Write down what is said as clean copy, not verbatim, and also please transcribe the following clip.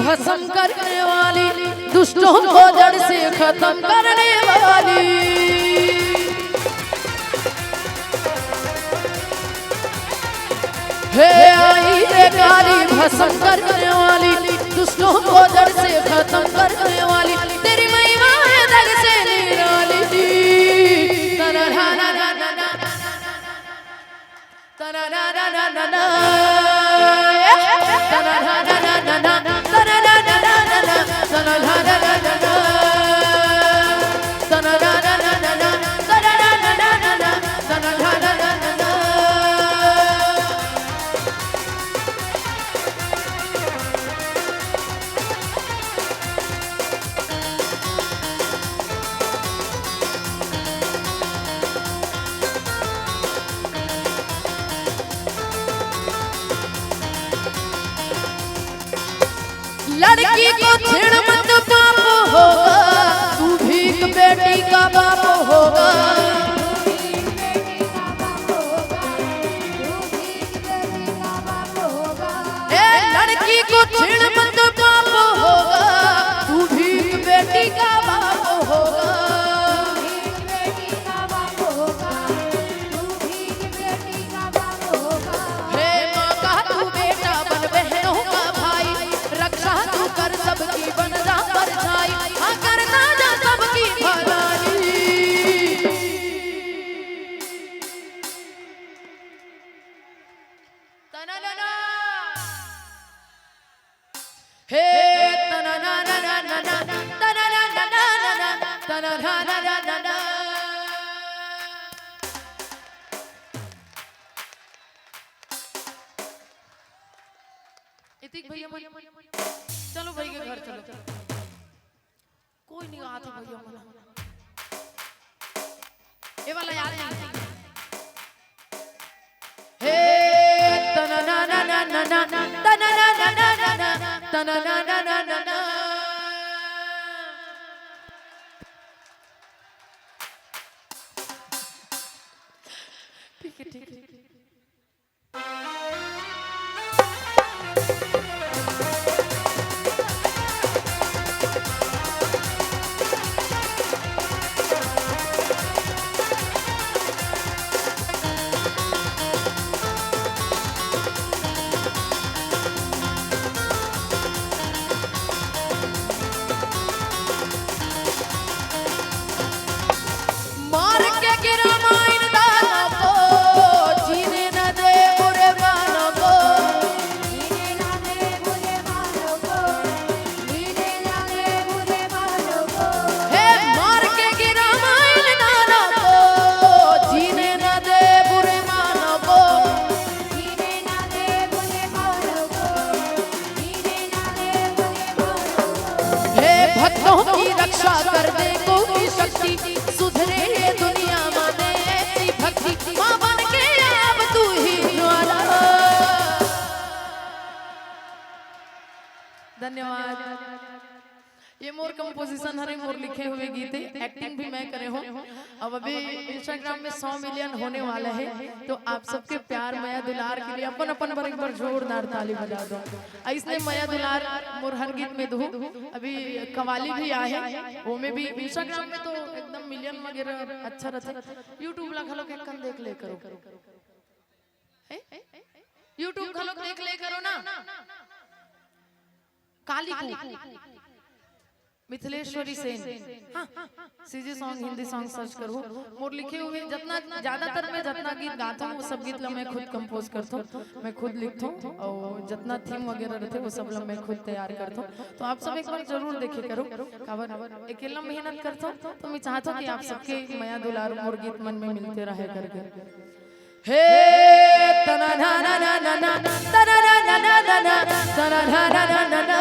भस्म करने वाली, दुष्टों को जड़ से खत्म करने वाली। हे आई रे काली भस्म करने वाली, दुष्टों को जड़ से खत्म करने वाली, तेरी महिमा है जग से निराली। लड़की को छेड़ मत पाप होगा, तू भीख बेटी का बाप होगा। लड़की को छेड़ मत पाप होगा, तू भीख बेटी का बाप होगा। हे माँ का तू बेटा बन बहनों का भाई, रक्षा तू कर सबकी बन जा परछाई, हाँ करना जा सबकी भलाई। हे तना ना ना ना ना ना तना ना ना ना ना तना ना ना ना ना ना। इतिक भैया चलो भाई के घर चलो। कोई नहीं आता भैया मना, ये वाला याद नहीं। हे तना ना ना ना ना ना तना ना ना ना ना तना ना ना ना ना ना। ठीक है ठीक है। रक्षा करने को की शक्ति, सुधरे दुनिया माने ऐसी भक्ति, माँ बन के अब तू ही ज्वाला। धन्यवाद। ये मोर कंपोजिशन हरे मोर लिखे हुए गीत है, एक्टिंग भी मैं करे हूँ। अब अभी इंस्टाग्राम में 100 मिलियन होने वाला है, तो आप सबके प्यार माया दुलार के लिए अपन अपन पर एक बार जोरदार ताली बजा दो। इसने माया दुलार मोर हर गीत में दो। अभी कवाली भी आए, वो में भी इंस्टाग्राम में तो एकदम मिलियन वगैरह अच्छा रहता। यूट्यूब ला खलो के कन देख ले करो, यूट्यूब खलो देख ले करो ना। Kali Mithileshwari Sen, CG song Hindi song search करो। मोर लिखे हुए जितना ज्यादातर मैं जितना गीत गाता हूँ वो सब गीत ला मैं खुद कंपोज करता हूँ, मैं खुद लिखता हूँ, और जितना थीम वगैरह रहते वो सब ला मैं खुद तैयार करता हूँ। तो आप सब एक बार जरूर देखे करो। अकेला मेहनत करता हूँ तो मैं चाहता हूँ कि आप सबके माया दुलार मोर गीत मन में मिलते रहे करके। हे तना ना ना ना ना ना तना ना ना ना ना ना तना ना ना ना ना ना।